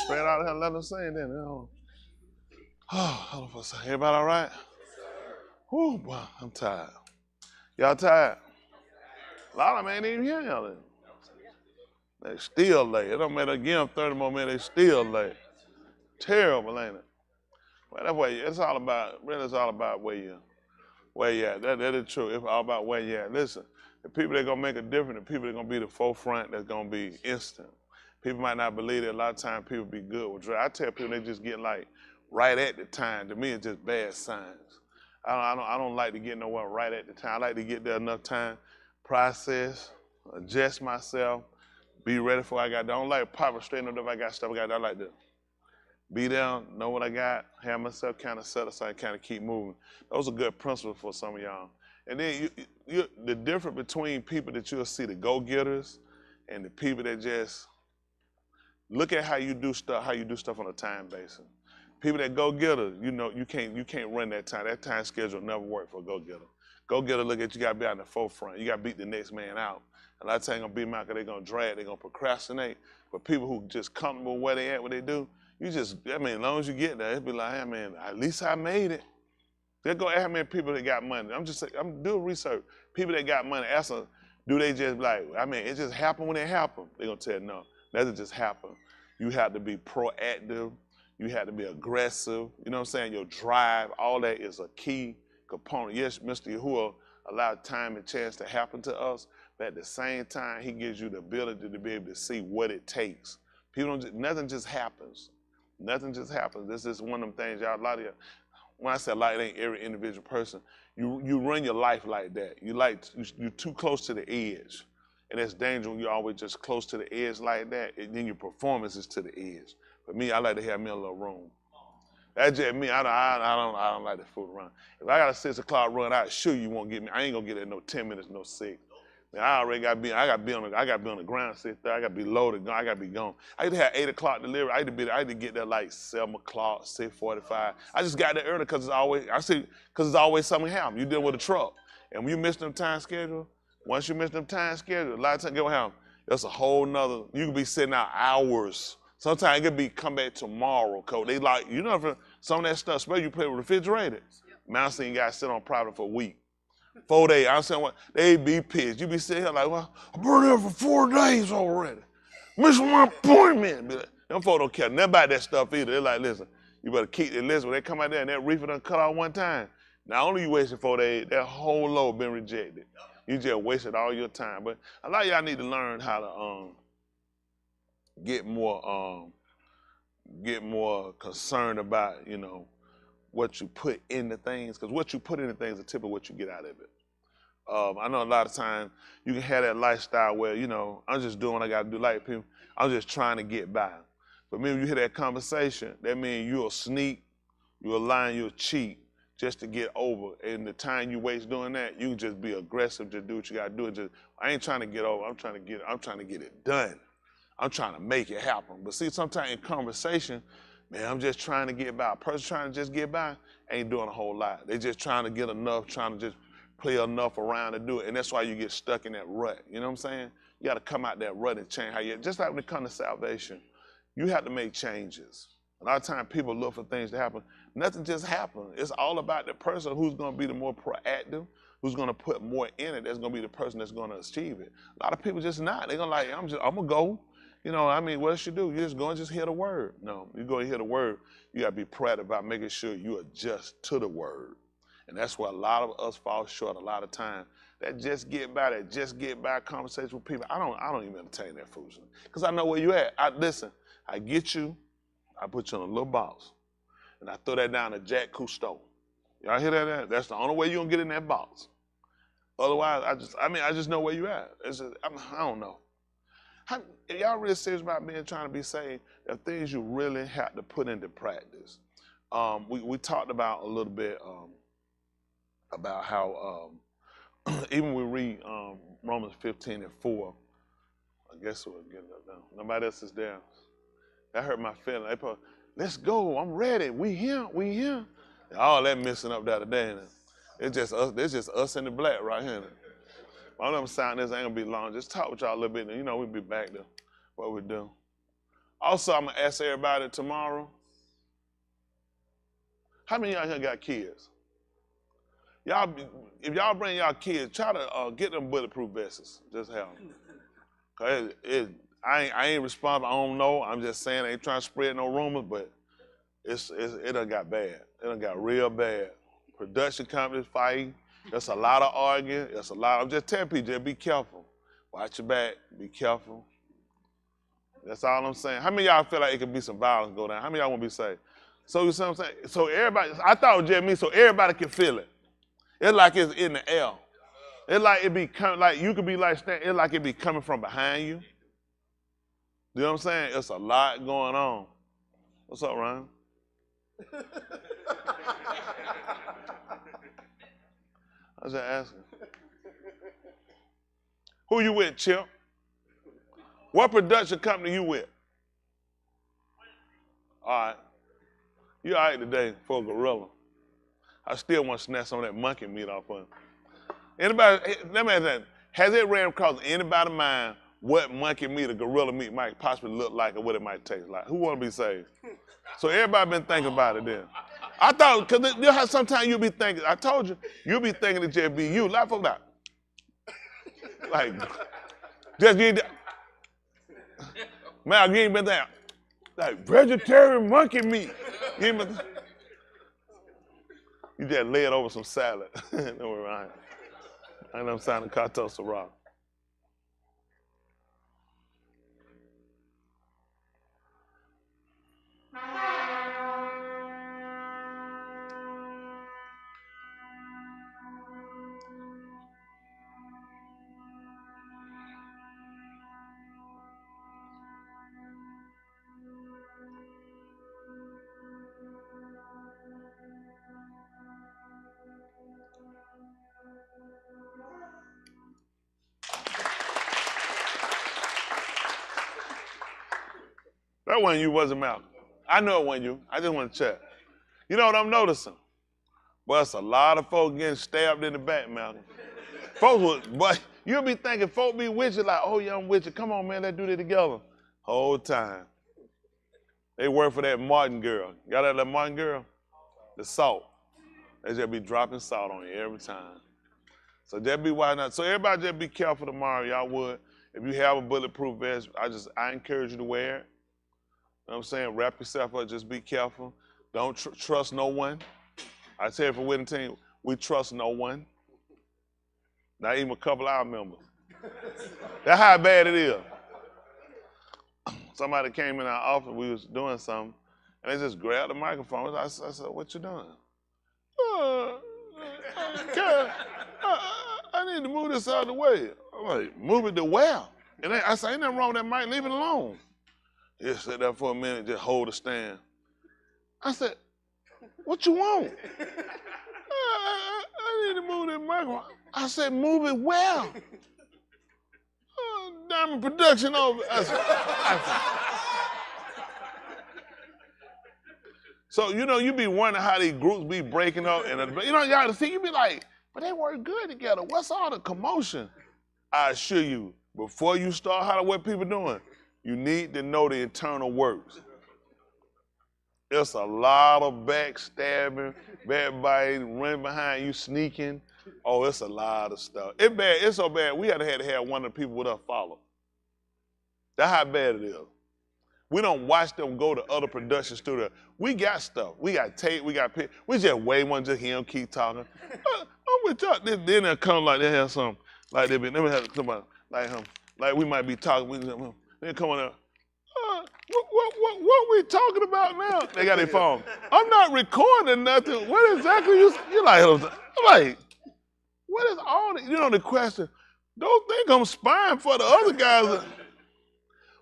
straight out of here and let them sing then. Oh, everybody all right? Whew, boy, I'm tired. Y'all tired? A lot of them ain't even here, y'all. They still late. It don't matter, give them 30 more minutes, they still late. Terrible, ain't it? Well, that's what it's all about. Really, it's all about where you at. That is true. It's all about where you at. Listen, the people that gonna make a difference, the people that gonna be the forefront, that's gonna be instant. People might not believe it. A lot of times people be good with drugs. I tell people they just get like right at the time. To me, it's just bad signs. I don't like to get nowhere right at the time. I like to get there enough time, process, adjust myself, be ready for what I got. I don't like popping straight up if I got stuff I got. I like to be there, know what I got, have myself kind of set aside, kind of keep moving. Those are good principles for some of y'all. And then the difference between people that you'll see, the go-getters, and the people that just look at how you do stuff on a time basis. People that go-getter, you can't run that time. That time schedule never work for a go-getter. Go-getter, look at you got to be out in the forefront. You got to beat the next man out. A lot of times gonna beat them out because they're gonna drag, they're gonna procrastinate. But people who just comfortable where they at, what they do, as long as you get there, it'll be like, hey man, at least I made it. They go ask me people that got money. I'm doing research. People that got money, ask them, do they just it just happened when it happened? They're gonna tell you no, that doesn't just happen. You have to be proactive. You have to be aggressive. You know what I'm saying? Your drive, all that is a key component. Yes, Mr. Yahuah allowed time and chance to happen to us, but at the same time, he gives you the ability to be able to see what it takes. Nothing just happens. Nothing just happens. This is one of them things, y'all, when I say a lot, it ain't every individual person. You run your life like that. You're too close to the edge. And that's dangerous when you're always just close to the edge like that, and then your performance is to the edge. For me, I like to have me a little room. That's just me. I don't like to fool around. If I got a 6 o'clock run, I assure you won't get me. I ain't gonna get there no 10 minutes, no 6. Man, I gotta be on the ground 6:30. I gotta be loaded. I gotta be gone. I used to have 8 o'clock delivery. I had to get there like 7 o'clock, 6:45. I just got there early because it's always something happen. You deal with a truck, and when you miss them time schedule, once you miss them time schedule, a lot of times get what happen. That's a whole nother. You can be sitting out hours. Sometimes it could be come back tomorrow, cause they some of that stuff, especially you play with refrigerated. Man, I seen guys sit on product for a week. 4 days. I'm saying what they be pissed. You be sitting here like, well, I've been here for 4 days already. Missing my appointment. Them folks don't care nothing about that stuff either. They're like, listen, you better keep the list. When they come out there and that reefer done cut out one time, not only you wasted 4 days, that whole load been rejected. You just wasted all your time. But a lot of y'all need to learn how to get more concerned about, what you put into things, because what you put into things is typically what you get out of it. I know a lot of times you can have that lifestyle where, I'm just doing what I got to do. Like people, I'm just trying to get by. But maybe you hear that conversation, that means you'll sneak, you'll lie, you'll cheat just to get over. And the time you waste doing that, you can just be aggressive, just do what you got to do. I ain't trying to get over. I'm trying to get it done. I'm trying to make it happen. But see, sometimes in conversation, man, I'm just trying to get by. A person trying to just get by ain't doing a whole lot. They just trying to get enough, trying to just play enough around to do it. And that's why you get stuck in that rut. You know what I'm saying? You got to come out that rut and change how you, just like when it comes to salvation, you have to make changes. A lot of times people look for things to happen. Nothing just happens. It's all about the person who's going to be the more proactive, who's going to put more in it. That's going to be the person that's going to achieve it. A lot of people just not. They're going to I'm going to go. What else you do? You just go and just hear the word. No, you go and hear the word. You got to be proactive about making sure you adjust to the word. And that's where a lot of us fall short a lot of times. That just get by conversation with people. I don't even entertain that foolishness. Because I know where you at. I get you, I put you in a little box. And I throw that down to Jack Cousteau. Y'all hear that? That's the only way you're going to get in that box. Otherwise, I just know where you at. I don't know. If y'all really serious about trying to be saved, there are things you really have to put into practice. We talked about a little bit about how even we read Romans 15:4. I guess we're getting that down. Nobody else is there. That hurt my feeling. They put, let's go. I'm ready. We here. And all that messing up the other day. It's just us and the black right here. One of them sound this ain't gonna be long. Just talk with y'all a little bit. We'll be back to what we do. Also, I'm going to ask everybody tomorrow, how many of y'all here got kids? Y'all, if y'all bring y'all kids, try to get them bulletproof vests. Just have them. Cause I ain't responsible. I don't know. I'm just saying I ain't trying to spread no rumors, but it done got bad. It done got real bad. Production companies fighting. There's a lot of arguing. There's a lot. I'm just telling people, just be careful. Watch your back. Be careful. That's all I'm saying. How many of y'all feel like it could be some violence go down? How many of y'all want to be safe? So you see what I'm saying? So everybody, I thought it was just me, so everybody can feel it. It's like it's in the air. It's like it be coming, like you could be like standing, it's like it be coming from behind you. You know what I'm saying? It's a lot going on. What's up, Ryan? I was just asking. Who you with, Chip? What production company you with? All right. You all right today for a gorilla. I still want to snatch some of that monkey meat off of him. Anybody, let me ask that. Has it ran across anybody's mind what monkey meat or gorilla meat might possibly look like or what it might taste like? Who want to be saved? So everybody been thinking about it then. I thought, because you know how sometimes you'll be thinking, I told you, you'll be thinking it just be you. Laugh about it. Like, just you ain't, man, you ain't been there. Like, vegetarian monkey meat. You ain't been, you just lay it over some salad. Don't worry, Ryan. I know I'm sounding Kato Sarah. That wasn't you, wasn't Malcolm. I know it wasn't you. I just want to check. You know what I'm noticing? Well, it's a lot of folks getting stabbed in the back, Malcolm. Folks would, but you'll be thinking folk be with you like, oh yeah, I'm with you. Come on, man, let's do this together. Whole time. They work for that Martin girl. Got that Martin girl? The salt. They just be dropping salt on you every time. So just be why not. So everybody just be careful tomorrow, y'all would. If you have a bulletproof vest, I encourage you to wear it. You know what I'm saying? Wrap yourself up, just be careful. Don't trust no one. I tell you for winning team, we trust no one. Not even a couple of our members. That's how bad it is. Somebody came in our office, we was doing something, and they just grabbed the microphone. I said, what you doing? I need to move this out of the way. I'm like, move it to where? And I said, ain't nothing wrong with that mic, leave it alone. He sat there for a minute, just hold the stand. I said, what you want? I need to move that microphone. I said, move it where? Diamond Production over. So, you know, you be wondering how these groups be breaking up. And, you know, y'all see, you be like, but they work good together. What's all the commotion? I assure you, before you start hollering what people doing, you need to know the internal works. It's a lot of backstabbing, backbiting, running behind you, sneaking. Oh, it's a lot of stuff. It's bad. It's so bad. We had to have one of the people with us follow. That's how bad it is. We don't watch them go to other production studios. We got stuff. We got tape. We got pictures. We just wait one, just hear them keep talking. I'm with y'all. Then they'll come like they have something. Like they have somebody like him. Like we might be talking. They come on there. What we talking about now? They got their phone. I'm not recording nothing. What exactly you like? I'm like, what is all the, you know, the question, don't think I'm spying for the other guys.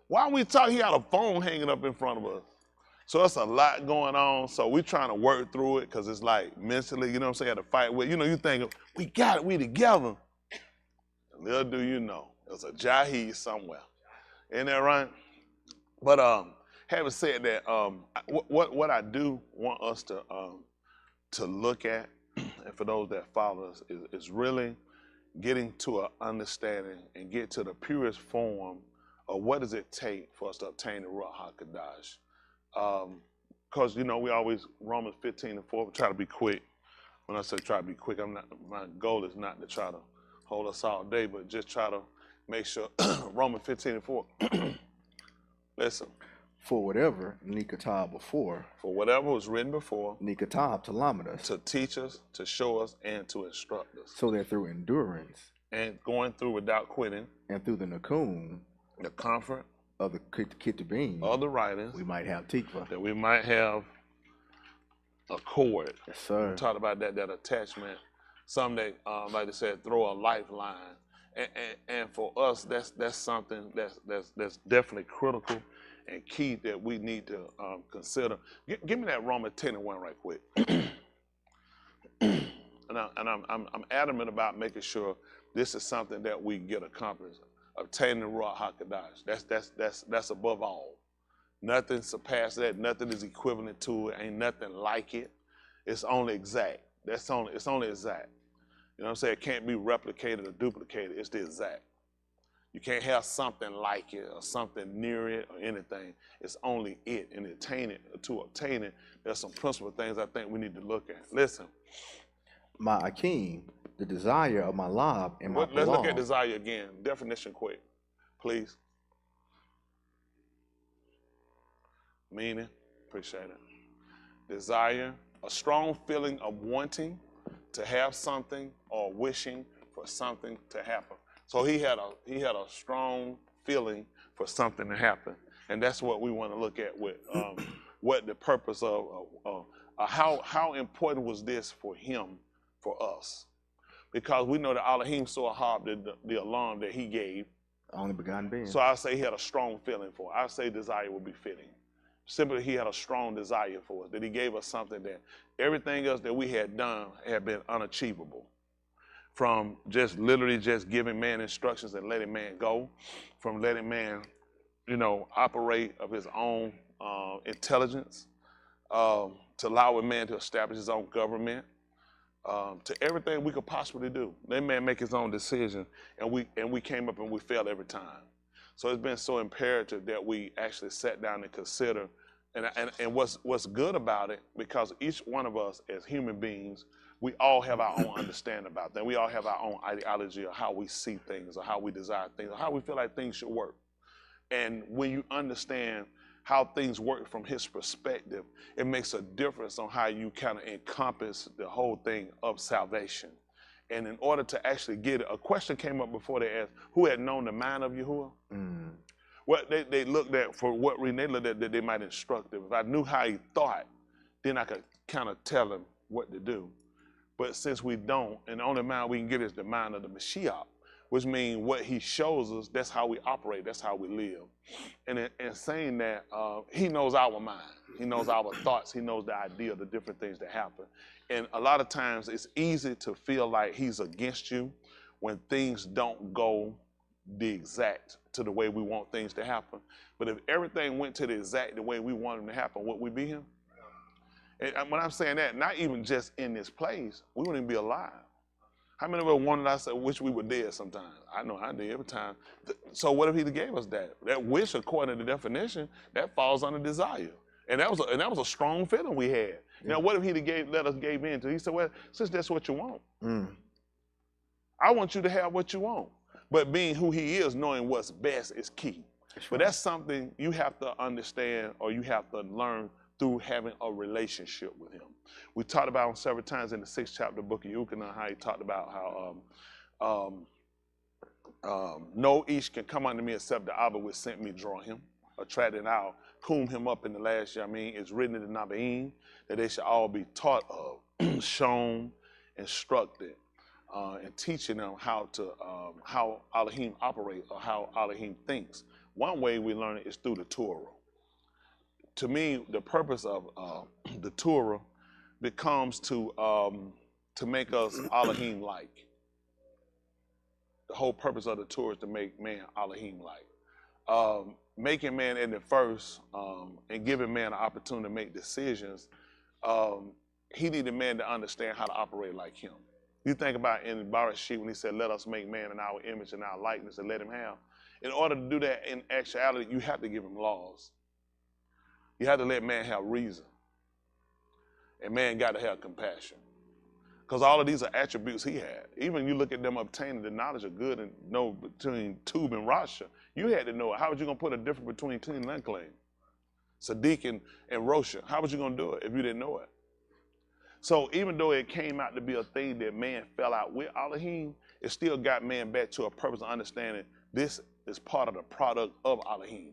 Why we talk, he got a phone hanging up in front of us. So it's a lot going on. So we trying to work through it because it's like mentally, you know what I'm saying, to fight with. You know, you think, we got it, we together. And little do you know, there's a Jahi somewhere. Ain't that right? But having said that, what I do want us to look at, and for those that follow us, is really getting to an understanding and get to the purest form or what does it take for us to obtain the Ruach HaKodesh? Because, we always, Romans 15:4, we try to be quick. When I say try to be quick, my goal is not to try to hold us all day, but just try to make sure, Romans 15:4, listen. For whatever Nikatab before. For whatever was written before. Nikatab to Lamadas. To teach us, to show us, and to instruct us. So that through endurance. And going through without quitting. And through the Nakum. The comfort. Of the Kitabim. Of the writings. We might have Tikva. That we might have a cord. Yes, sir. We talked about that attachment. Some that, like they said, throw a lifeline. And for us, that's something that's definitely critical and key that we need to consider. Give me that Romans 10:1 right quick. and I'm adamant about making sure this is something that we get accomplished. Obtaining the Ruach HaKodesh. That's above all. Nothing surpasses that. Nothing is equivalent to it. Ain't nothing like it. It's only exact. It's only exact. You know what I'm saying? It can't be replicated or duplicated. It's the exact. You can't have something like it or something near it or anything. It's only it. And to obtain it, there's some principal things I think we need to look at. Listen. My Akeem, the desire of my lob and my Let's look at desire again. Definition quick, please. Meaning, appreciate it. Desire, a strong feeling of wanting to have something or wishing for something to happen. So he had a strong feeling for something to happen, and that's what we want to look at with what the purpose of how important was this for him, for us, because we know that Elohim saw the alarm that he gave. Only begotten being. So I say he had a strong feeling for it. I say desire would be fitting. Simply, he had a strong desire for us, that he gave us something that everything else that we had done had been unachievable. From just literally just giving man instructions and letting man go, from letting man, operate of his own intelligence, to allowing man to establish his own government, to everything we could possibly do. Let man make his own decision, and we came up and we failed every time. So it's been so imperative that we actually sat down and consider, and what's good about it, because each one of us as human beings, we all have our own understanding about that. We all have our own ideology of how we see things, or how we desire things, or how we feel like things should work. And when you understand how things work from his perspective, it makes a difference on how you kind of encompass the whole thing of salvation. And in order to actually get it, a question came up before they asked, who had known the mind of Yahuah? Well, they looked at, for what reason they looked at, that they might instruct him. If I knew how he thought, then I could kind of tell him what to do. But since we don't, and the only mind we can get is the mind of the Mashiach, which means what he shows us, that's how we operate, that's how we live. And in saying that, he knows our mind. He knows our thoughts. He knows the idea of the different things that happen. And a lot of times it's easy to feel like he's against you when things don't go the exact to the way we want things to happen. But if everything went to the exact the way we want them to happen, would we be him? And when I'm saying that, not even just in this place, we wouldn't even be alive. How many of us wanted us, wish we were dead sometimes? I know I did every time. So what if he gave us that? That wish, according to the definition, that falls under desire. And that was a strong feeling we had. Yeah. Now, what if he let us give in to? He said, well, since that's what you want, I want you to have what you want. But being who he is, knowing what's best is key. But that's something you have to understand, or you have to learn through having a relationship with him. We talked about him several times in the 6th chapter of the book of Yahuah, how he talked about how no ish can come unto me except the Abba which sent me draw him, attracted out, whom him up in the last year. It's written in the Nabaim that they should all be taught of, shown, instructed, and teaching them how Elohim operates, or how Elohim thinks. One way we learn it is through the Torah. To me, the purpose of the Torah becomes to make us Elohim-like. The whole purpose of the Torah is to make man Elohim-like. Making man in the first and giving man an opportunity to make decisions, he needed man to understand how to operate like him. You think about in Barashit when he said, let us make man in our image and our likeness and let him have. In order to do that in actuality, you have to give him laws. You have to let man have reason. And man got to have compassion. Because all of these are attributes he had. Even you look at them obtaining the knowledge of good and know between Tub and Rasha, you had to know it. How was you going to put a difference between Tub and Unclean? Sadiq and Rosha. How was you going to do it if you didn't know it? So even though it came out to be a thing that man fell out with Elohim, it still got man back to a purpose of understanding this is part of the product of Elohim. You know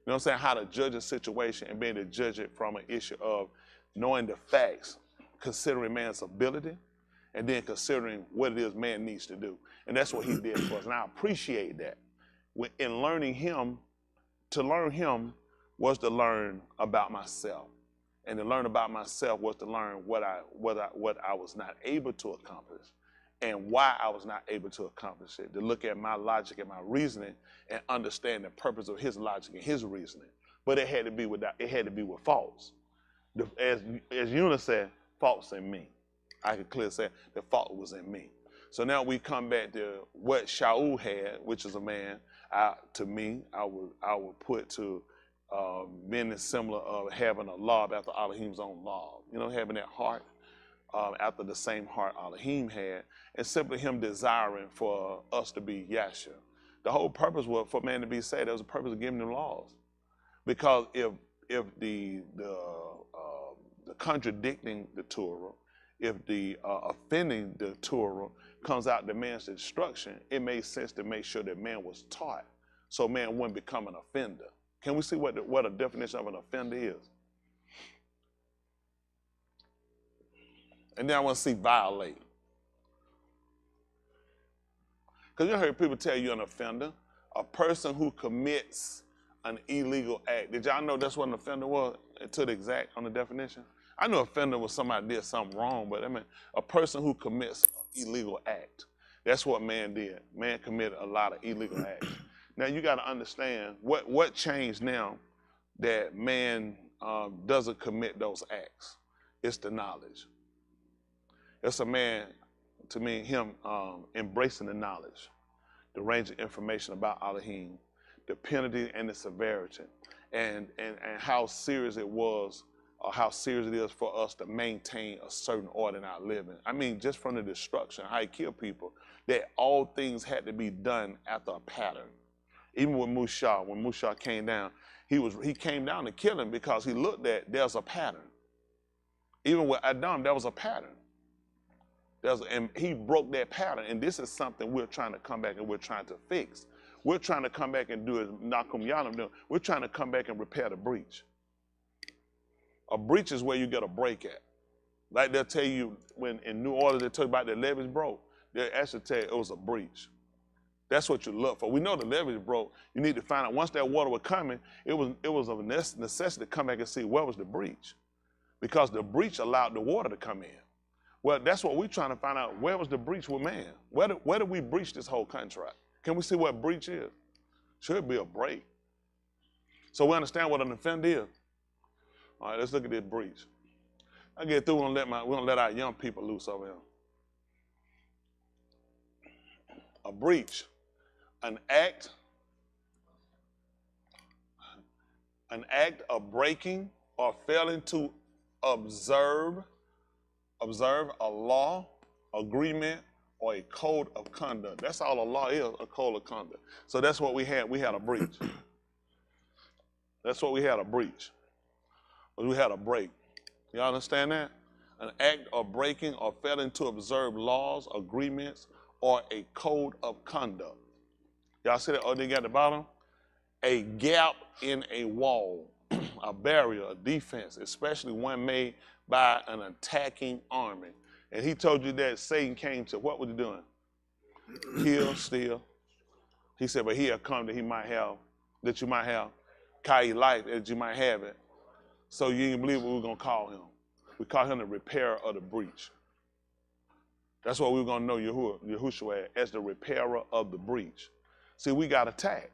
what I'm saying? How to judge a situation and being able to judge it from an issue of knowing the facts, considering man's ability, and then considering what it is man needs to do. And that's what he did for us. And I appreciate that. In learning him, to learn him was to learn about myself. And to learn about myself was to learn what I was not able to accomplish and why I was not able to accomplish it. To look at my logic and my reasoning and understand the purpose of his logic and his reasoning. But it had to be with faults. As Yahuah said, faults in me. I could clearly say the fault was in me. So now we come back to what Shaul had, which is a man. To me, I would put to being similar of having a law after Elohim's own law. You know, having that heart after the same heart Elohim had, and simply him desiring for us to be Yahusha. The whole purpose was for man to be saved. There was a purpose of giving them laws, because if the contradicting the Torah, if the offending the Torah comes out to man's destruction, it made sense to make sure that man was taught, so man wouldn't become an offender. Can we see what a definition of an offender is? And then I want to see violate. Because you heard people tell you an offender, a person who commits an illegal act. Did y'all know that's what an offender was to the exact on the definition? I know offender was somebody did something wrong, but I mean a person who commits an illegal act. That's what man did. Man committed a lot of illegal acts. Now you got to understand what changed now that man doesn't commit those acts. It's the knowledge. It's a man, to me, him embracing the knowledge, the range of information about Elohim, the penalty and the severity, and how serious it was, or how serious it is for us to maintain a certain order in our living. I mean, just from the destruction, how he killed people, that all things had to be done after a pattern. Even with Musha, when Musha came down, he came down to kill him because he looked at there's a pattern. Even with Adam, there was a pattern. And he broke that pattern, and this is something we're trying to come back and we're trying to fix. We're trying to come back and do as Nakum Yalam doing. We're trying to come back and repair the breach. A breach is where you get a break at. Like they'll tell you when in New Orleans they tell you about the levees broke, they'll actually tell you it was a breach. That's what you look for. We know the levees broke. You need to find out once that water was coming, it was of necessity to come back and see where was the breach. Because the breach allowed the water to come in. Well, that's what we're trying to find out. Where was the breach with man? Where did we breach this whole contract? Can we see what breach is? Should be a break. So we understand what an offender is. All right, let's look at this breach. I get through, we're gonna let our young people loose over here. A breach, an act of breaking or failing to observe a law, agreement, or a code of conduct. That's all a law is, a code of conduct. So that's what we had. We had a breach. That's what we had, a breach. We had a break. You understand that? An act of breaking or failing to observe laws, agreements, or a code of conduct. Y'all see that? Oh, they got the bottom? A gap in a wall, a barrier, a defense, especially one made by an attacking army. And he told you that Satan came to, what was he doing? Kill, steal. He said, but he'll come that you might have, Kai life, that you might have it. So you didn't believe what we were going to call him. We call him the repairer of the breach. That's what we were going to know Yahusha as the repairer of the breach. See, we got attacked.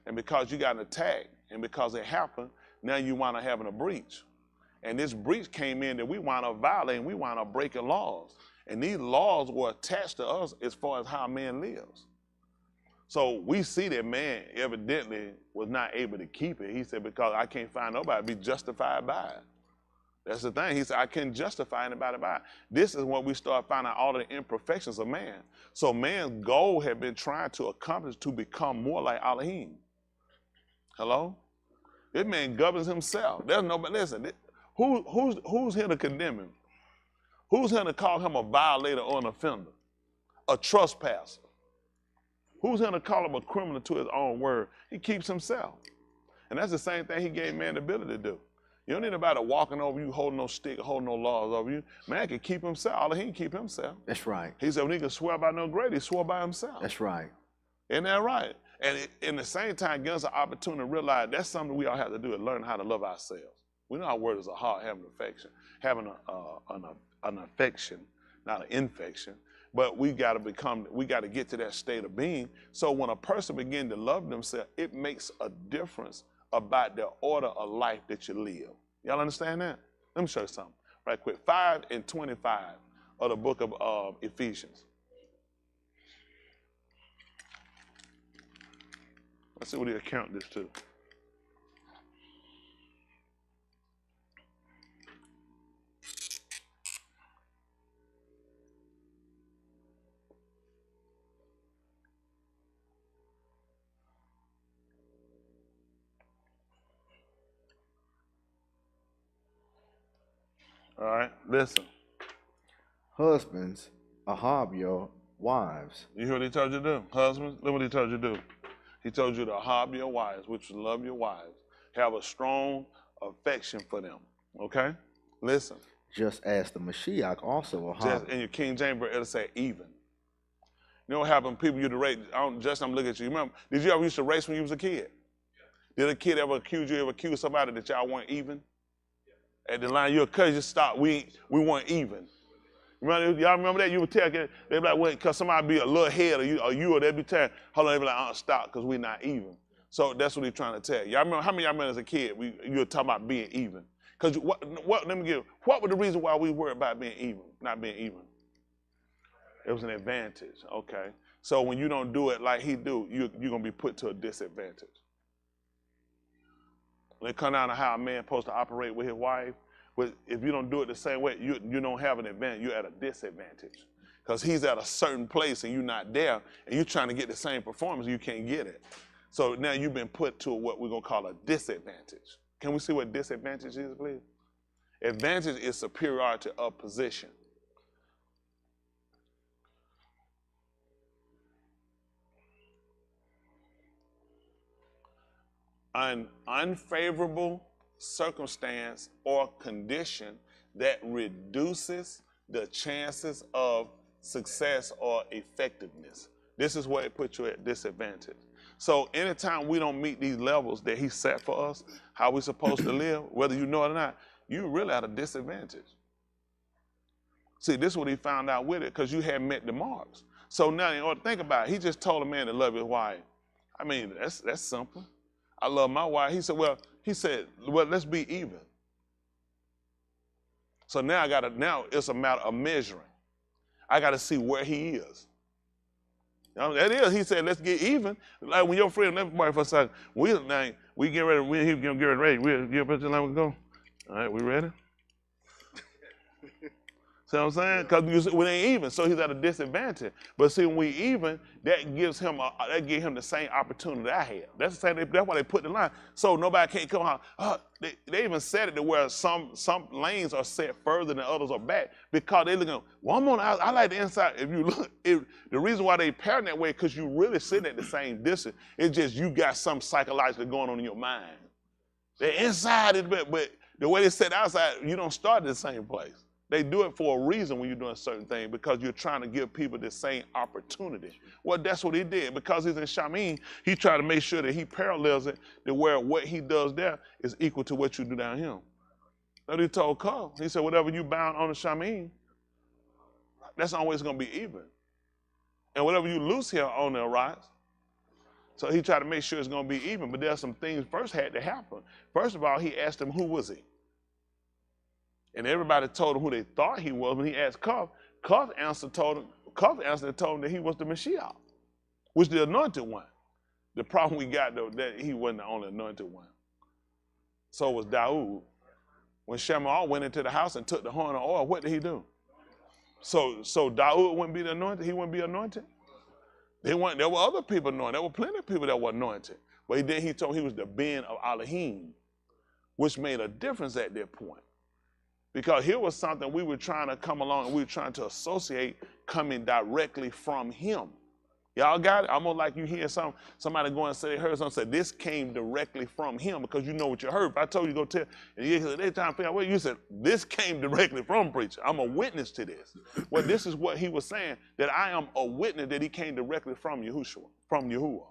And because you got attacked, and because it happened, now you wind up having a breach. And this breach came in that we wind up violating, we wind up breaking laws. And these laws were attached to us as far as how man lives. So we see that man evidently was not able to keep it. He said, because I can't find nobody to be justified by it. That's the thing. He said, I can't justify anybody by it. This is when we start finding all the imperfections of man. So man's goal had been trying to accomplish to become more like Elohim. Hello? This man governs himself. There's nobody, listen, who's here to condemn him? Who's here to call him a violator or an offender? A trespasser? Who's here to call him a criminal to his own word? He keeps himself. And that's the same thing he gave man the ability to do. You don't need nobody walking over you, holding no stick, holding no laws over you. Man can keep himself. He can keep himself. That's right. He said when he could swear by no greater, he swore by himself. That's right. Isn't that right? And in the same time, gives us an opportunity to realize that's something we all have to do, is learn how to love ourselves. We know our word is a heart, having affection, having an affection, not an infection. But we got to get to that state of being. So when a person begins to love themselves, it makes a difference about the order of life that you live. Y'all understand that? Let me show you something right quick. 5 and 25 of the book of Ephesians. Let's see what he account this to. All right, listen. Husbands, ahab your wives. You hear what he told you to do? Husbands, look what he told you to do. He told you to ahab your wives, which is love your wives. Have a strong affection for them, okay? Listen. Just as the Mashiach also ahab. In your King James, it'll say even. You know what happened? People used to race. I'm looking at you. Remember, did you ever used to race when you was a kid? Did a kid ever accuse somebody that y'all weren't even? At the line, your cousin just stopped. We weren't even. Remember, y'all remember that? You would tell, they'd be like, wait, because somebody be a little ahead of you, or they'd be telling, hold on, they'd be like, stop, because we're not even. So that's what he's trying to tell you. Y'all remember, how many of y'all remember as a kid, you were talking about being even? Because what was the reason why we worried about being even, not being even? It was an advantage, okay? So when you don't do it like he do, you're going to be put to a disadvantage. When it comes down to how a man supposed to operate with his wife, but if you don't do it the same way, you don't have an advantage. You're at a disadvantage because he's at a certain place and you're not there, and you're trying to get the same performance, you can't get it. So now you've been put to what we're gonna call a disadvantage. Can we see what disadvantage is, please? Advantage is superiority of position. An unfavorable circumstance or condition that reduces the chances of success or effectiveness. This is where it puts you at disadvantage. So anytime we don't meet these levels that he set for us, how we're supposed to live, whether you know it or not, you're really at a disadvantage. See, this is what he found out with it, because you hadn't met the marks. So now, in order to think about it, he just told a man to love his wife. I mean, that's simple. I love my wife. He said, well, let's be even. So now now it's a matter of measuring. I got to see where he is. You know, that is, he said, let's get even. Like when your friend left for a second, we get ready, we'll get ready. We'll get ready to go. All right, we ready? See what I'm saying? Because we ain't even, so he's at a disadvantage. But see, when we even, that gives him the same opportunity I had. That's why they put the line. So nobody can't come out. They even said it to where some lanes are set further than others are back, because they looking, well, I'm on the outside. I like the inside. If you look, the reason why they pairing that way, because you really sitting at the same distance. It's just you got something psychologically going on in your mind. The inside is, but the way they set outside, you don't start at the same place. They do it for a reason when you're doing certain things, because you're trying to give people the same opportunity. Well, that's what he did. Because he's in Shamin, he tried to make sure that he parallels it to where what he does there is equal to what you do down here. That's what he told Carl. He said, whatever you bound on the Shamin, that's always going to be even. And whatever you loose here on the Arise. So he tried to make sure it's going to be even. But there are some things first had to happen. First of all, he asked him, who was he? And everybody told him who they thought he was. When he asked Cuff answer told him that he was the Mashiach. was the anointed one. The problem we got, though, that he wasn't the only anointed one. So was Daud. When Shammah went into the house and took the horn of oil, what did he do? So Daud wouldn't be the anointed? He wouldn't be anointed? There were other people anointed. There were plenty of people that were anointed. But then he told him he was the Ben of Elohim, which made a difference at that point. Because here was something we were trying to come along and we were trying to associate coming directly from him. Y'all got it? Almost like you hear somebody go and say they heard something, say this came directly from him because you know what you heard. If I told you go tell, and they trying to figure out what you said, this came directly from preacher. I'm a witness to this. Well, this is what he was saying, that I am a witness that he came directly from Yahushua, from Yahuah,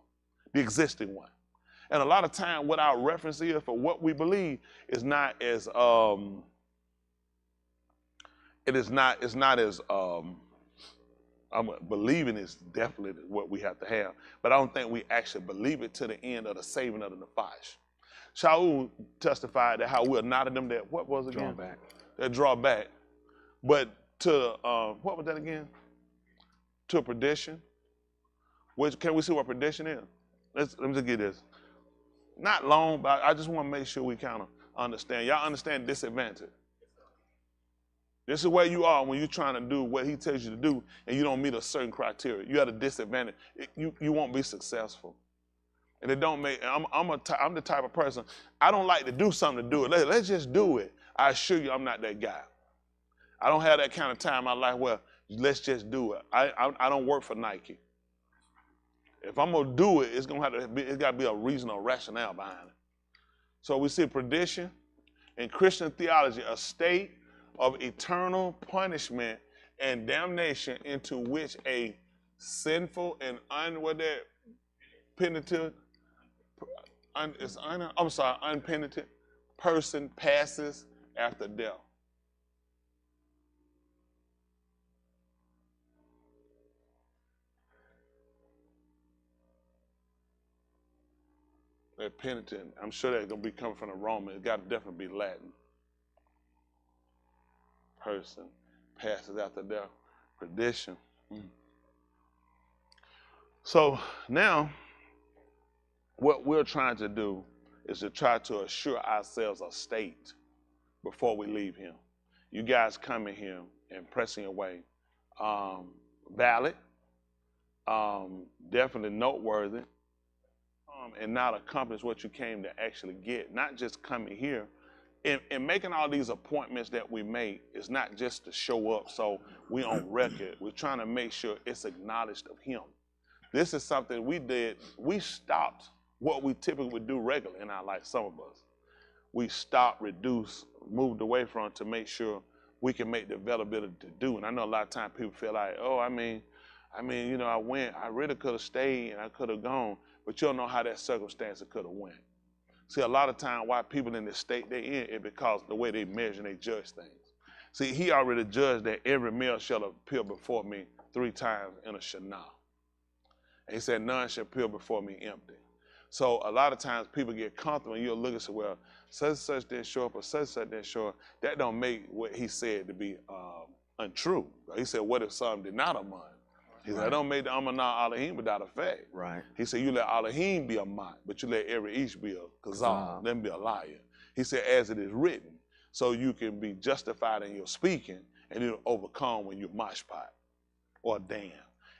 the existing one. And a lot of time what our reference is for what we believe is not as believing is definitely what we have to have, but I don't think we actually believe it to the end of the saving of the Nephish. Shaul testified that how we're not of them that, what was it again? Draw back. That draw back. But to, what was that again? To perdition. Which, can we see what perdition is? Let me just get this. Not long, but I just want to make sure we kind of understand. Y'all understand disadvantage. This is where you are when you're trying to do what he tells you to do and you don't meet a certain criteria. You have a disadvantage. You won't be successful. And it don't make, I'm the type of person, I don't like to do something to do it. Let's just do it. I assure you I'm not that guy. I don't have that kind of time in my life where let's just do it. I don't work for Nike. If I'm going to do it, it's got to be a reason or rationale behind it. So we see perdition in Christian theology, a state of eternal punishment and damnation into which a sinful and unpenitent person passes after death. That penitent, I'm sure that's going to be coming from the Roman. It's got to definitely be Latin. Person passes after death. Perdition. So now, what we're trying to do is to try to assure ourselves a state before we leave him. You guys coming here and pressing your way, valid, definitely noteworthy, and not accomplish what you came to actually get. Not just coming here. And making all these appointments that we make is not just to show up so we on record. We're trying to make sure it's acknowledged of him. This is something we did. We stopped what we typically would do regularly in our life, some of us. We stopped, reduced, moved away from it to make sure we can make the availability to do. And I know a lot of times people feel like, oh, I mean, you know, I really could have stayed and I could have gone, but you don't know how that circumstance could have went. See, a lot of time why people in this state they in is because the way they measure and they judge things. See, he already judged that every male shall appear before me 3 times in a Shana. And he said, none shall appear before me empty. So a lot of times people get comfortable and you'll look and say, well, such and such didn't show up or such and such didn't show up. That don't make what he said to be untrue. He said, what if some did not among? He said, I don't make the Amanah Elohim without effect. Right. He said, you let Elohim be a mot, but you let every ish be a kazal, then be a liar. He said, as it is written, so you can be justified in your speaking and it'll overcome when you're mashpat or damn.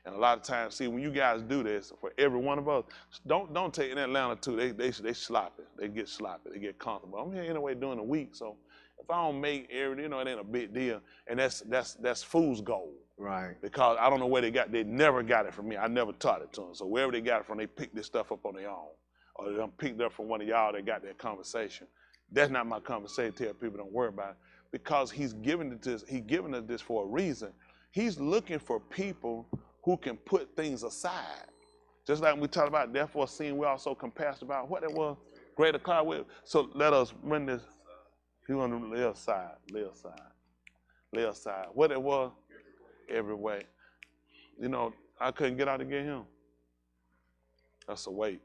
And a lot of times, see, when you guys do this, for every one of us, don't take in Atlanta too, they sloppy. They get sloppy, they get comfortable. I'm here anyway during the week, so if I don't make everything, you know, it ain't a big deal. And that's fool's gold. Right. Because I don't know where they never got it from me. I never taught it to them. So wherever they got it from, they picked this stuff up on their own. Or they done picked it up from one of y'all that got that conversation. That's not my conversation. Tell people don't worry about it. Because he's given us this for a reason. He's looking for people who can put things aside. Just like we talked about, therefore seeing we also compassed about what it was, greater cloud with. So let us bring this, he want to lay aside. What it was, every way. You know, I couldn't get out to get him. That's a weight.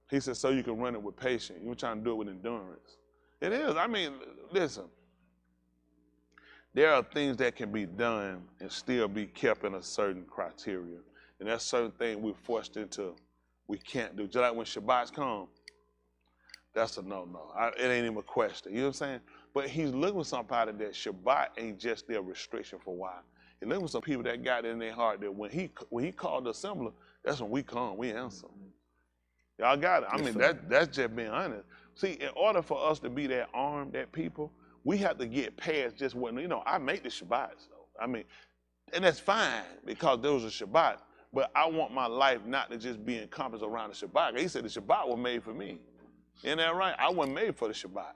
He said, so you can run it with patience. You were trying to do it with endurance. It is. I mean, listen. There are things that can be done and still be kept in a certain criteria. And that's certain thing we're forced into. We can't do. Just like when Shabbat's come, that's a no-no. It ain't even a question. You know what I'm saying? But he's looking for somebody that Shabbat ain't just their restriction for a while. He's looking for some people that got it in their heart that when he called the assembly, that's when we come, we answer. Y'all got it. I mean, that's just being honest. See, in order for us to be that armed, that people, we have to get past just what, I make the Shabbats, though. I mean, and that's fine because there was a Shabbat, but I want my life not to just be encompassed around the Shabbat. He said the Shabbat was made for me. Isn't that right? I wasn't made for the Shabbat.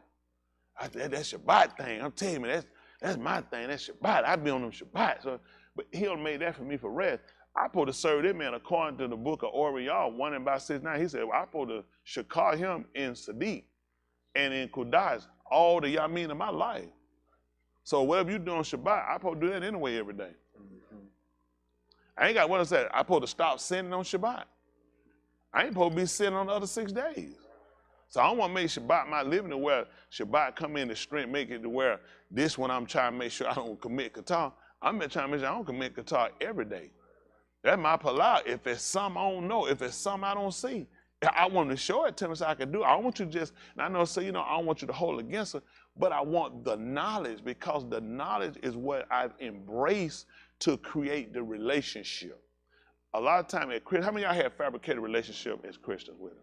That Shabbat thing, I'm telling you, that's my thing. That's Shabbat. I be on them Shabbat. So, but he done made that for me for rest. I supposed to serve that man according to the book of Oriel, 1:6-9. He said, well, I supposed to shakar him in Sadiq and in Kudas all the Yamin of my life. So whatever you do on Shabbat, I supposed to do that anyway every day. I ain't got what I said. I supposed to stop sinning on Shabbat. I ain't supposed to be sinning on the other 6 days. So I don't want to make Shabbat my living to where Shabbat come in the strength, make it to where this one I'm trying to make sure I don't commit Qatar. I'm trying to make sure I don't commit Qatar every day. That's my palau. If it's something I don't know, if it's something I don't see, I want to show it to me so I can do it. I don't want you just, and I know, so I don't want you to hold against it, but I want the knowledge because the knowledge is what I've embraced to create the relationship. A lot of time, how many of y'all have fabricated relationship as Christians with it?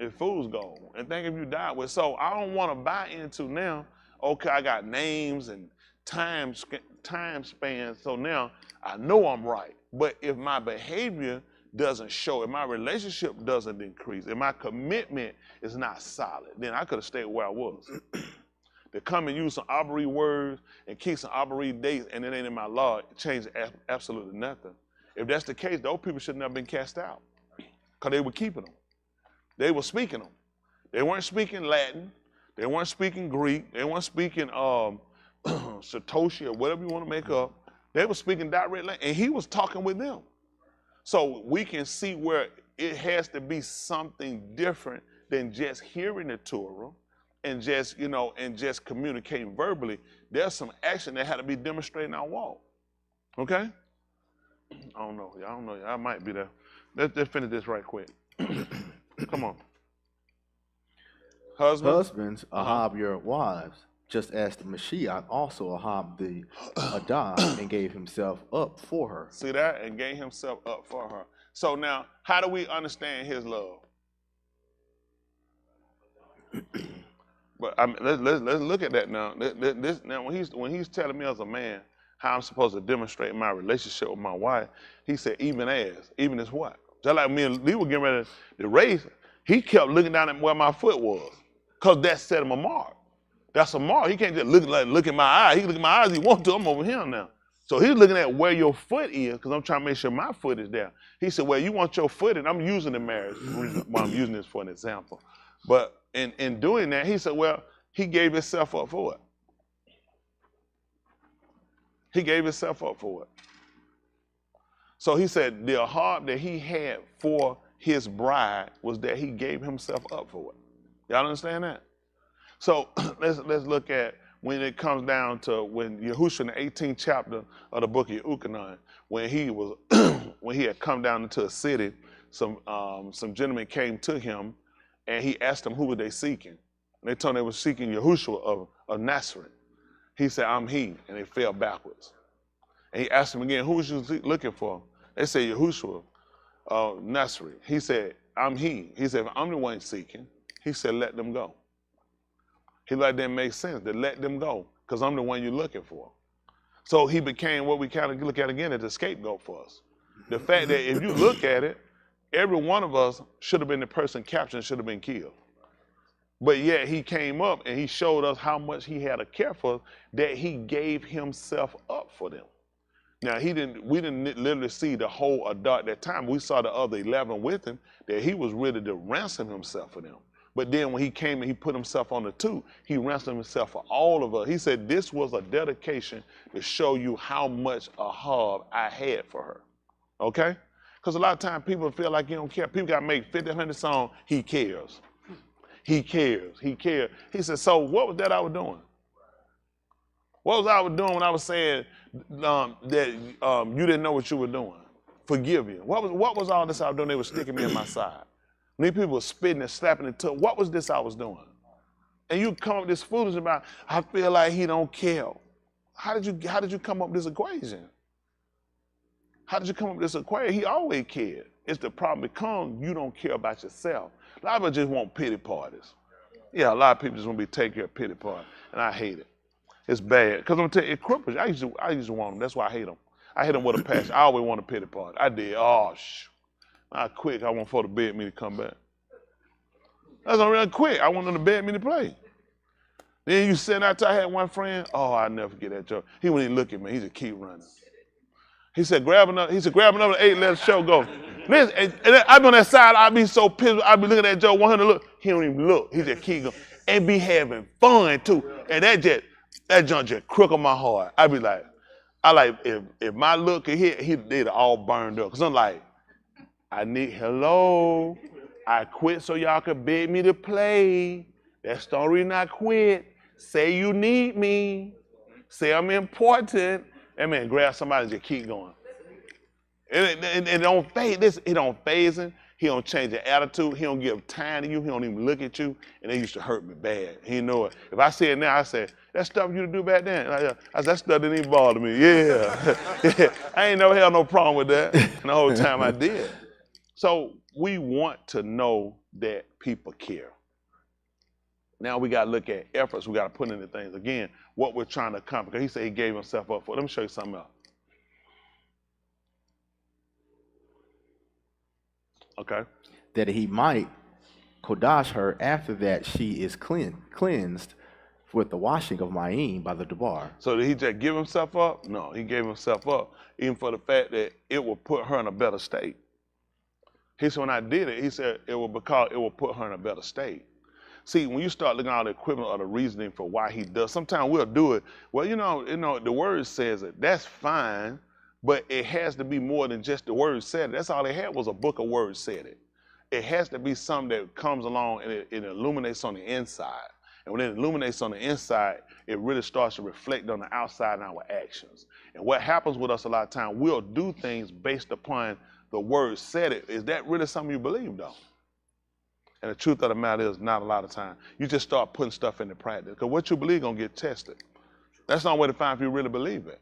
If fools go and think if you die with. So I don't want to buy into now, okay, I got names and time spans, so now I know I'm right. But if my behavior doesn't show, if my relationship doesn't increase, if my commitment is not solid, then I could have stayed where I was. To come and use some arbitrary words and keep some arbitrary dates and it ain't in my law, it changes absolutely nothing. If that's the case, those people should never have been cast out because they were keeping them. They were speaking them. They weren't speaking Latin. They weren't speaking Greek. They weren't speaking Satoshi or whatever you want to make up. They were speaking direct language, and he was talking with them. So we can see where it has to be something different than just hearing the Torah and just, and just communicating verbally. There's some action that had to be demonstrated in our walk. Okay? I don't know. I might be there. Let's finish this right quick. Come on. Husbands, ahab your wives, just as the Mashiach also ahab the Adah and gave himself up for her. See that? And gave himself up for her. So now, how do we understand his love? But let's look at that now. Now when he's telling me as a man how I'm supposed to demonstrate my relationship with my wife, he said, even as what? Just like me and Lee were getting ready to race, he kept looking down at where my foot was, because that set him a mark. That's a mark. He can't just look at my eye. He can look at my eyes. He wants to. I'm over here now. So he's looking at where your foot is, because I'm trying to make sure my foot is there. He said, well, you want your foot, and I'm using the marriage. Well, I'm using this for an example. But in doing that, he said, well, he gave himself up for it. He gave himself up for it. So he said the heart that he had for his bride was that he gave himself up for it. Y'all understand that? So let's look at when it comes down to when Yahusha in the 18th chapter of the book of Yahuah, when he was when he had come down into a city, some gentlemen came to him and he asked them who were they seeking. And they told him they were seeking Yahusha of Nazareth. He said, I'm he, and they fell backwards. And he asked them again, who was you looking for? They said, Yahushua of Nazareth. He said, I'm he. He said, if I'm the one seeking, he said, let them go. He like, that makes sense, to let them go, because I'm the one you're looking for. So he became what we kind of look at again as a scapegoat for us. The fact that if you look at it, every one of us should have been the person captured and should have been killed. But yet he came up and he showed us how much he had a care for us, that he gave himself up for them. Now we didn't literally see the whole Adah at that time. We saw the other 11 with him, that he was ready to ransom himself for them. But then when he came and he put himself on the 2, he ransomed himself for all of us. He said this was a dedication to show you how much ahab I had for her. Okay? Because a lot of times people feel like you don't care. People got to make 50, 100 songs. He cares. He cares. He cares. He said, so what was that I was doing? What was I doing when I was saying you didn't know what you were doing. Forgive you. What was all this I was doing? They were sticking me in my side. These people were spitting and slapping and tongue. What was this I was doing? And you come up with this foolishness about, I feel like he don't care. How did you come up with this equation? How did you come up with this equation? He always cared. It's the problem becomes you don't care about yourself. A lot of us just want pity parties. Yeah, a lot of people just want to be taking care of pity party, and I hate it. It's bad because I'm gonna tell you, it cripples you. I used to want them. That's why I hate them. I hate them with a passion. I always want a pity party. I did. Oh, I quit. I want for the bed me to come back. That's not real quick. I want them to bed me to play. Then you sitting out there. I had one friend. Oh, I'll never forget that joke. He wouldn't even look at me. He just keep running. He said, grab another 8, let the show go. Listen, and I'd be on that side, I'd be so pissed. I'd be looking at Joe 100 look. He don't even look. He just keep going. And be having fun too. And that junk just crook on my heart. I'd be like, if my look could hit, they'd all burned up. Cause I'm like, hello. I quit so y'all could beg me to play. That's the only reason I quit. Say you need me. Say I'm important. That man grab somebody and just keep going. It don't phase. It don't phase him. He don't change the attitude. He don't give time to you. He don't even look at you. And they used to hurt me bad. He know it. If I say it now, I say, that stuff you to do back then. I said, that stuff didn't even bother me. Yeah. I ain't never had no problem with that. And the whole time I did. So we want to know that people care. Now we got to look at efforts. We got to put into things. Again, what we're trying to accomplish. He said he gave himself up for. Let me show you something else. Okay. That he might kodash her after that she is cleansed with the washing of ma'im by the debar. So did he just give himself up? No, he gave himself up even for the fact that it will put her in a better state. He said when I did it, he said it will put her in a better state. See, when you start looking at all the equivalent of the reasoning for why he does, sometimes we'll do it. Well, you know, the word says it. That's fine, but it has to be more than just the word said it. That's all they had was a book of words said it. It has to be something that comes along and it illuminates on the inside. And when it illuminates on the inside, it really starts to reflect on the outside in our actions. And what happens with us a lot of times, we'll do things based upon the word said it. Is that really something you believe, though? And the truth of the matter is not a lot of time. You just start putting stuff into practice. Because what you believe is going to get tested. That's not a way to find if you really believe it.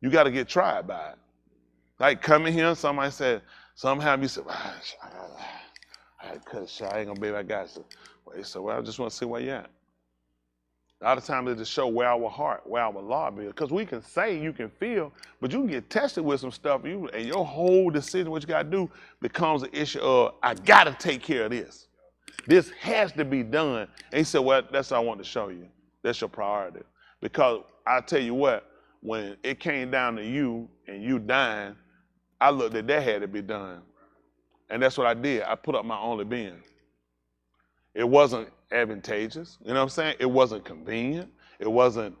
You got to get tried by it. Like coming here, somebody said, somehow you said, I had to cut a shot. I ain't going to be that guy. So I just want to see where you at. A lot of times they just show where our heart, where our law is. Because we can say, you can feel, but you can get tested with some stuff. And your whole decision, what you got to do, becomes an issue of, I got to take care of this. This has to be done. And he said, well, that's what I want to show you. That's your priority. Because I tell you what, when it came down to you and you dying, I looked at that had to be done. And that's what I did. I put up my only being. It wasn't advantageous. You know what I'm saying? It wasn't convenient. It wasn't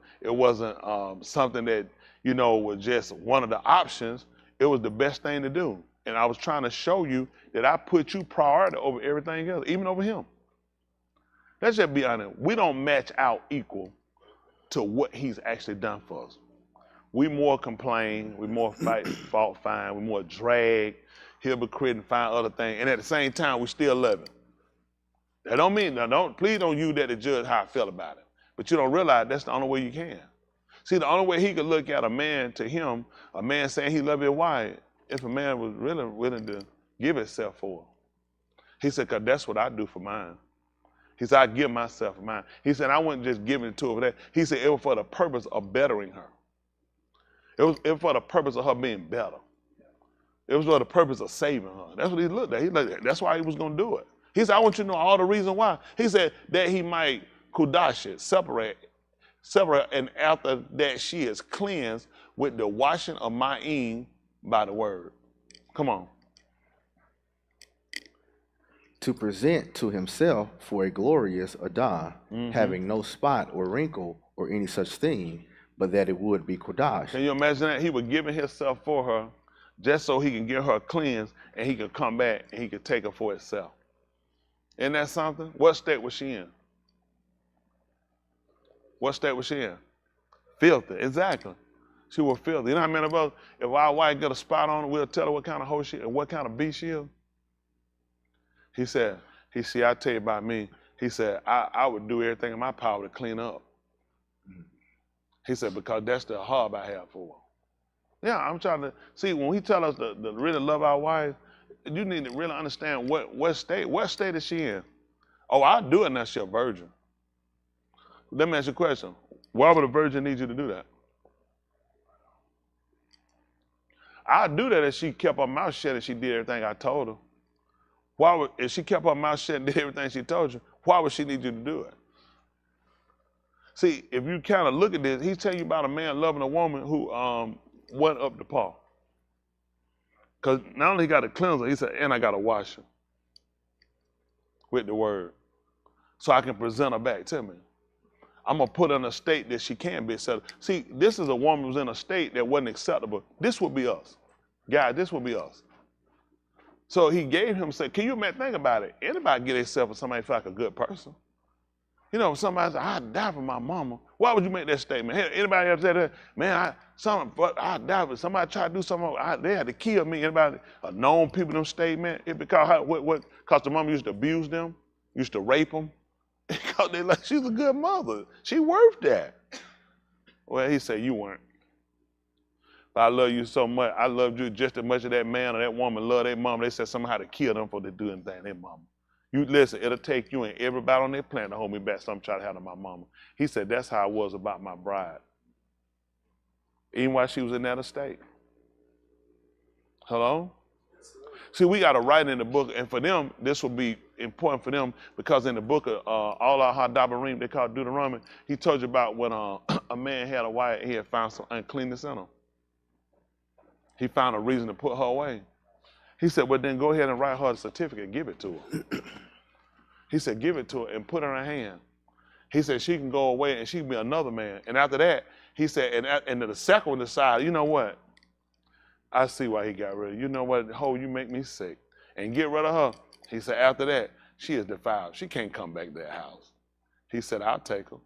something that, was just one of the options. It was the best thing to do. And I was trying to show you that I put you priority over everything else, even over him. Let's just be honest. We don't match out equal to what he's actually done for us. We more complain, we more fault find, we more drag, hypocrite, and find other things. And at the same time, we still love him. That don't mean, please don't use that to judge how I feel about it. But you don't realize that's the only way you can. See, the only way he could look at a man to him, a man saying he loved his wife, if a man was really willing to give himself for her. He said, because that's what I do for mine. He said, I give myself for mine. He said, I wasn't just giving it to her for that. He said, it was for the purpose of bettering her. It was for the purpose of her being better. It was for the purpose of saving her. That's what he looked at. That's why he was going to do it. He said, I want you to know all the reason why. He said that he might kudash it, separate, and after that she is cleansed with the washing of ma'im by the word. Come on. To present to himself for a glorious Adah, having no spot or wrinkle or any such thing, but that it would be kodash. Can you imagine that? He was giving himself for her just so he can get her cleansed and he could come back and he could take her for himself. Isn't that something? What state was she in? What state was she in? Filthy, exactly. She was filthy. You know how many of us, if our wife get a spot on her, we'll tell her what kind of hoe she and what kind of beast she is? He said, I tell you about me. He said, I would do everything in my power to clean up. He said, because that's the hub I have for her. Yeah, I'm trying to, see, when he tell us to really love our wives, you need to really understand what state is she in? Oh, I'll do it now she's a virgin. Let me ask you a question. Why would a virgin need you to do that? I'd do that if she kept her mouth shut and she did everything I told her. If she kept her mouth shut and did everything she told you, why would she need you to do it? See, if you kind of look at this, he's telling you about a man loving a woman who went up to Paul. Because not only he got to cleanse her, he said, and I got to wash her with the word so I can present her back to me. I'm going to put her in a state that she can be acceptable. See, this is a woman who's in a state that wasn't acceptable. This would be us. God, this would be us. So he gave him, say, can you imagine, think about it. Anybody get themselves with somebody feel like a good person? You know, somebody said, I'd die for my mama. Why would you make that statement? Anybody ever said that? Man, I'd die for somebody tried to do something, they had to kill me. Anybody known people them statement? It because the mama used to abuse them, used to rape them. Because they like, she's a good mother. She worth that. Well, he said, you weren't. But I love you so much. I loved you just as much as that man or that woman loved their mama. They said somehow had to kill them for they do anything to their mama. You listen, it'll take you and everybody on their planet to hold me back. Some try to have to my mama. He said, that's how I was about my bride. Even while she was in that estate. Hello? See, we got to write in the book, and for them, this will be important for them because in the book of all our Hadabarim, they call it Deuteronomy, he told you about when a man had a wife, he had found some uncleanness in her. He found a reason to put her away. He said, well, then go ahead and write her a certificate and give it to her. He said, give it to her and put her in her hand. He said, she can go away and she can be another man. And after that, he said, and the second one decided, you know what? I see why he got rid of her. You know what? Ho, you make me sick. And get rid of her. He said, after that, she is defiled. She can't come back to that house. He said, I'll take her.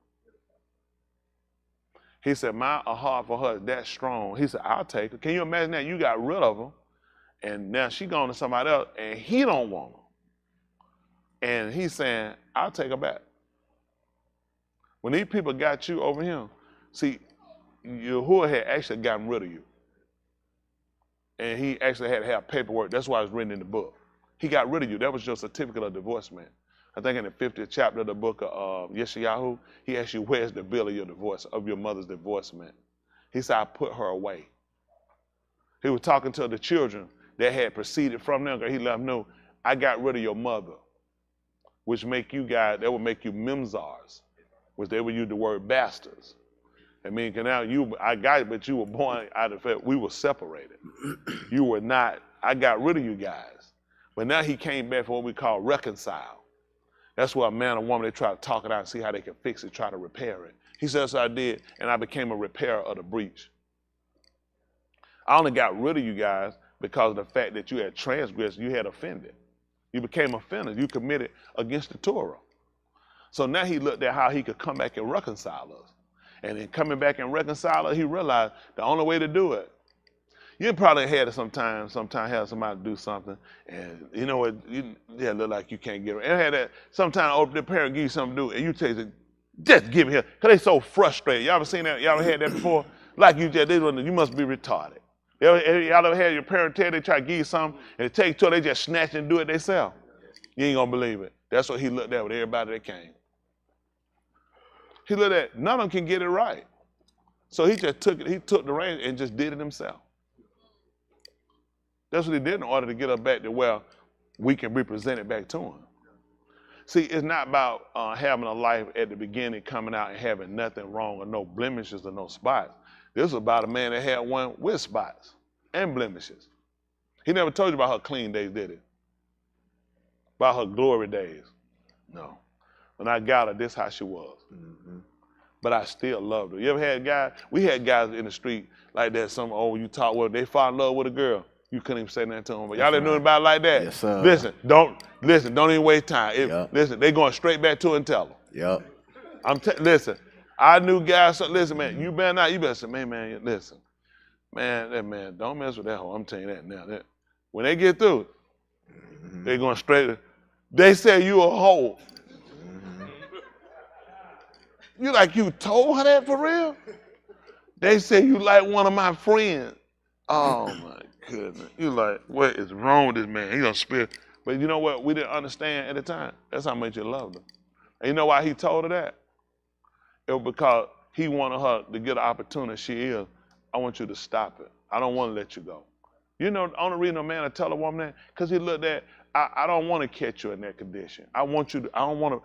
He said, my heart for her is that strong. He said, I'll take her. Can you imagine that? You got rid of her, and now she going to somebody else, and he don't want her. And he's saying, I'll take her back. When these people got you over him, see, Yahuah had actually gotten rid of you. And he actually had to have paperwork. That's why it's written in the book. He got rid of you. That was your certificate of divorcement. I think in the 50th chapter of the book of Yahuah, he asked you, where's the bill of your divorce, of your mother's divorcement? He said, I put her away. He was talking to the children that had proceeded from them. He let them know, I got rid of your mother, which make you guys, that would make you mimzars, which they would use the word bastards. I mean, now I got it, but you were born out of it. We were separated. You were not, I got rid of you guys. But now he came back for what we call reconcile. That's where a man and woman, they try to talk it out and see how they can fix it, try to repair it. He said, that's what I did, and I became a repairer of the breach. I only got rid of you guys because of the fact that you had transgressed, you had offended. You became offended. You committed against the Torah. So now he looked at how he could come back and reconcile us. And in coming back and reconcile us, he realized the only way to do it, you probably had it sometimes have somebody do something, and you know what, look like you can't get it. And had that, sometimes the parent give you something to do, and you tell them, just give it here, because they so frustrated. Y'all ever seen that? Y'all ever had that before? Like you must be retarded. Y'all ever had your parent tell they try to give you something, and it take till they just snatch and do it themselves? You ain't gonna believe it. That's what he looked at with everybody that came. He looked at, none of them can get it right. So he just took the reins and just did it himself. That's what he did in order to get us back to where we can be presented back to him. See, it's not about having a life at the beginning, coming out and having nothing wrong or no blemishes or no spots. This is about a man that had one with spots and blemishes. He never told you about her clean days, did he? About her glory days. No. When I got her, this is how she was. Mm-hmm. But I still loved her. You ever had guys? We had guys in the street like that. You talk with, they fall in love with a girl. You couldn't even say nothing to them. But y'all didn't know about it like that. Yes, sir. Don't even waste time. Listen, they going straight back to her and tell them. Yep. Listen, I knew guys, listen, man, you better say, man, listen. Man, don't mess with that hoe. I'm telling you that now. When they get through, they're going straight. They say you a hoe. You like you told her that for real? They say you like one of my friends. Oh my goodness. You like, what is wrong with this man? He gonna spit. But you know what? We didn't understand at the time. That's how much you loved her. And you know why he told her that? It was because he wanted her to get an opportunity. She is. I want you to stop it. I don't want to let you go. You know, the only reason a man will tell a woman that, because he looked at, I don't want to catch you in that condition. I want you to, I don't want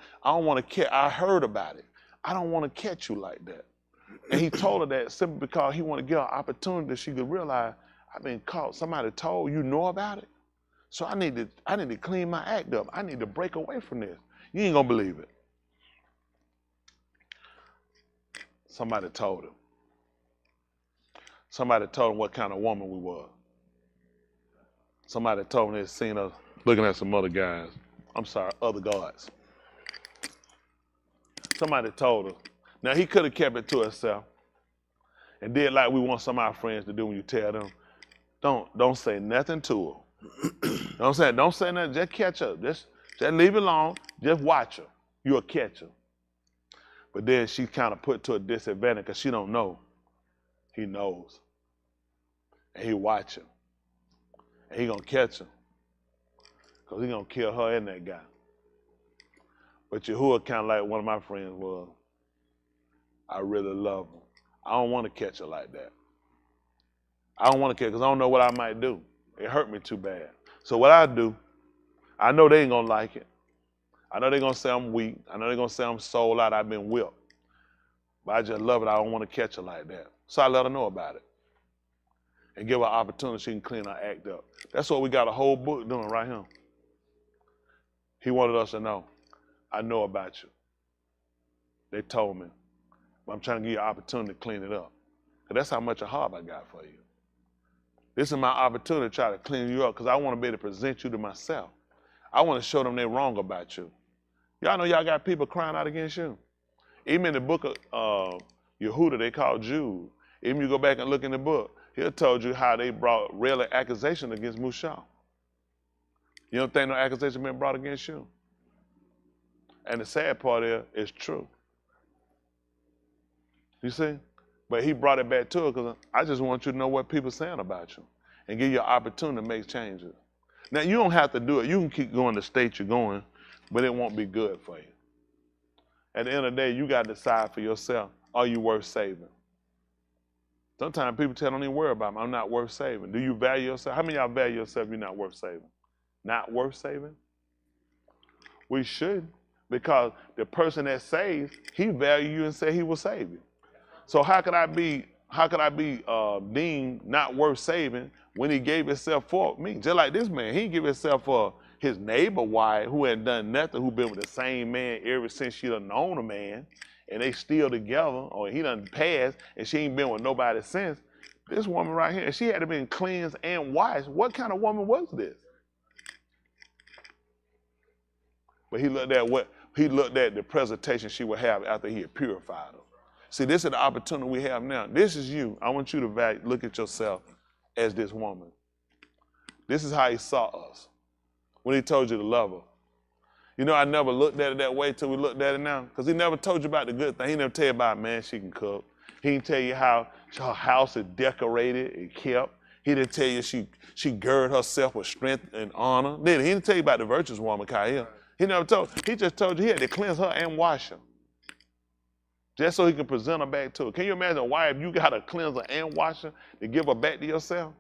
to catch, I heard about it. I don't want to catch you like that. And he told her that simply because he wanted to give her an opportunity that she could realize, I've been caught. Somebody told you know about it. So I need to clean my act up. I need to break away from this. You ain't gonna believe it. Somebody told him. Somebody told him what kind of woman we were. Somebody told him they'd seen us looking at some other guys. I'm sorry, other gods. Somebody told her. Now he could have kept it to himself and did like we want some of our friends to do when you tell them. Don't say nothing to her. Don't say nothing. Just catch her. Just leave it alone. Just watch her. You'll catch her. But then she kind of put to a disadvantage because she don't know. He knows. And he watch him. And he gonna catch him. Because he gonna kill her and that guy. But Yahuah kind of like one of my friends was. I really love her. I don't want to catch her like that. I don't want to catch her because I don't know what I might do. It hurt me too bad. So what I do, I know they ain't gonna like it. I know they're gonna say I'm weak. I know they're gonna say I'm sold out, I've been whipped. But I just love it. I don't want to catch her like that. So I let her know about it. And give her an opportunity she can clean her act up. That's what we got a whole book doing right here. He wanted us to know, I know about you. They told me. But I'm trying to give you an opportunity to clean it up. Because that's how much a heart I got for you. This is my opportunity to try to clean you up because I want to be able to present you to myself. I want to show them they're wrong about you. Y'all know y'all got people crying out against you. Even in the book of Yahuah, they call Jude. Even you go back and look in the book, he'll told you how they brought railing accusation against Musha. You don't think no accusation been brought against you? And the sad part is, it's true. You see? But he brought it back to her because I just want you to know what people are saying about you and give you an opportunity to make changes. Now, you don't have to do it. You can keep going the state you're going, but it won't be good for you. At the end of the day, you got to decide for yourself, are you worth saving? Sometimes people tell, don't even worry about me. I'm not worth saving. Do you value yourself? How many of y'all value yourself you're not worth saving? Not worth saving? We should, because the person that saves, he value you and say he will save you. So how could I be deemed not worth saving when he gave himself for me? Just like this man, he gave himself for his neighbor wife who hadn't done nothing, who been with the same man ever since she done known a man, and they still together, or he done passed, and she ain't been with nobody since. This woman right here, she had to been cleansed and washed. What kind of woman was this? But he looked at the presentation she would have after he had purified her. See, this is the opportunity we have now. This is you. I want you to look at yourself as this woman. This is how he saw us when he told you to love her. You know, I never looked at it that way till we looked at it now, because he never told you about the good thing. He never tell you about, man, she can cook. He didn't tell you how her house is decorated and kept. He didn't tell you she girded herself with strength and honor. He didn't tell you about the virtuous woman, Kyle. He never told. He just told you he had to cleanse her and wash her, just so he can present her back to her. Can you imagine why if you got to cleanse her and wash her to give her back to yourself?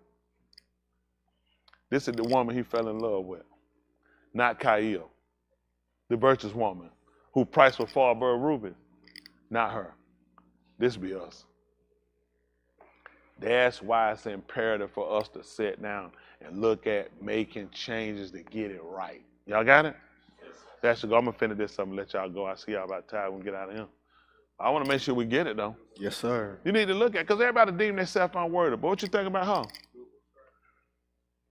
This is the woman he fell in love with, not Kyle, the virtuous woman who price was far above rubies, not her. This be us. That's why it's imperative for us to sit down and look at making changes to get it right. Y'all got it? That's the go. I'm going to finish this up and let y'all go. I see y'all about time when we get out of here. I want to make sure we get it, though. Yes, sir. You need to look at, because everybody deem themselves unworthy. But what you think about her?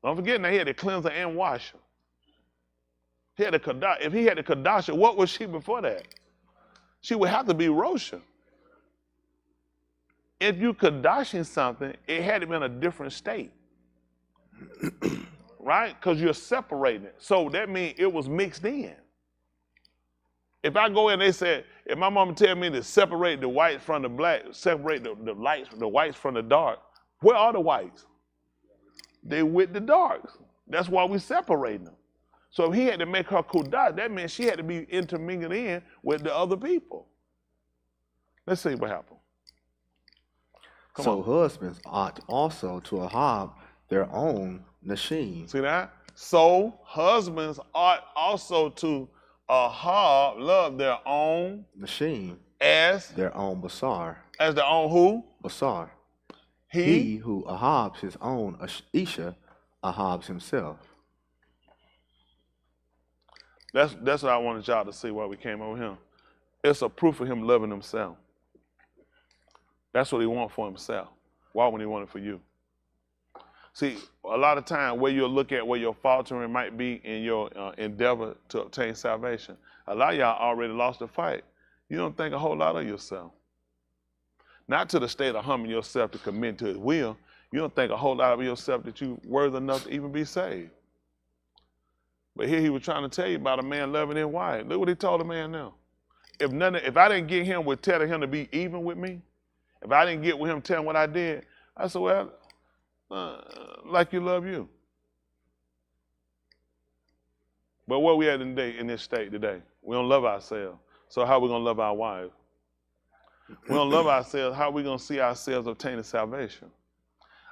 Don't forget, now he had to cleanse her and wash her. He had to Kadash. If he had to Kadash her, what was she before that? She would have to be Rosha. if you kadashing something, it had to be in a different state. Right? Because you're separating it. So that means it was mixed in. If I go in, they said, if my mama tell me to separate the whites from the black, separate the whites from the dark, where are the whites? They with the darks. That's why we separating them. So if he had to make her kudah, that meant she had to be intermingled in with the other people. Let's see what happened. So husbands ought also to ahab their own nashim. See that? So husbands ought also to ahab, love their own nashim as their own basar. As their own who? Basar. He? He who ahabs his own isha ahabs himself. That's what I wanted y'all to see while we came over here. It's a proof of him loving himself. That's what he wants for himself. Why wouldn't he want it for you? See, a lot of time where you'll look at where your faltering might be in your endeavor to obtain salvation, a lot of y'all already lost the fight. You don't think a whole lot of yourself. Not to the state of humbling yourself to commit to his will. You don't think a whole lot of yourself that you're worthy enough to even be saved. But here he was trying to tell you about a man loving his wife. Look what he told the man now. If I didn't get him with telling him to be even with me, if I didn't get with him telling what I did, I said, well, like you love you. But where we at in this state today? We don't love ourselves. So how are we going to love our wives? We don't love ourselves. How are we going to see ourselves obtaining salvation?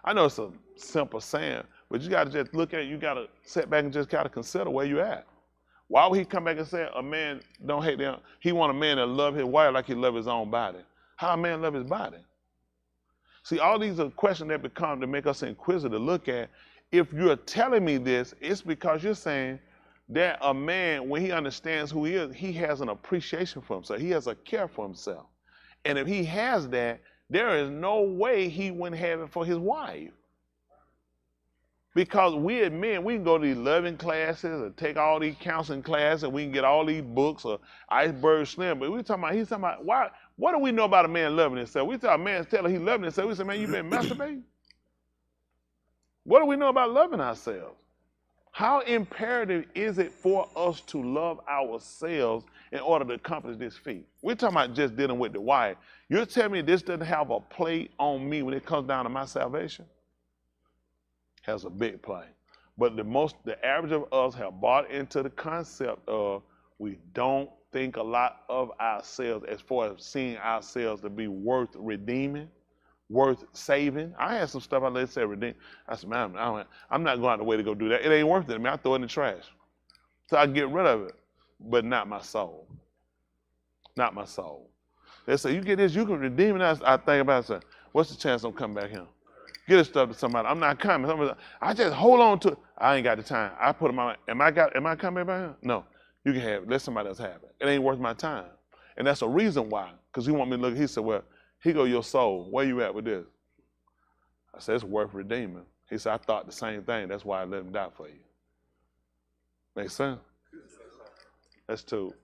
I know it's a simple saying, but you got to just look at it. You got to sit back and just kind of consider where you at. Why would he come back and say a man don't hate them? He want a man to love his wife like he love his own body. How a man love his body? See, all these are questions that become to make us inquisitive to look at. If you're telling me this, it's because you're saying that a man, when he understands who he is, he has an appreciation for himself. He has a care for himself. And if he has that, there is no way he wouldn't have it for his wife. Because we as men, we can go to these loving classes or take all these counseling classes and we can get all these books or Iceberg Slim. But he's talking about, why? What do we know about a man loving himself? We tell a man telling he loving himself. We say, man, you been masturbating? What do we know about loving ourselves? How imperative is it for us to love ourselves in order to accomplish this feat? We're talking about just dealing with the wife. You're telling me this doesn't have a play on me when it comes down to my salvation? Has a big play. But the average of us have bought into the concept of we don't think a lot of ourselves as far as seeing ourselves to be worth redeeming, worth saving. I had some stuff I let say redeem. I said, man, I'm not going out the way to go do that. It ain't worth it. I mean, I throw it in the trash. So I get rid of it, but not my soul. Not my soul. They say, you get this, you can redeem it. I think about it, say, what's the chance I'm coming back here? Get this stuff to somebody. I'm not coming. I just hold on to it. I ain't got the time. I put them on. Am I coming back here? No. You can have it. Let somebody else have it. It ain't worth my time. And that's a reason why. Because he want me to look. He said, well, here go your soul. Where you at with this? I said, it's worth redeeming. He said, I thought the same thing. That's why I let him die for you. Make sense? That's two.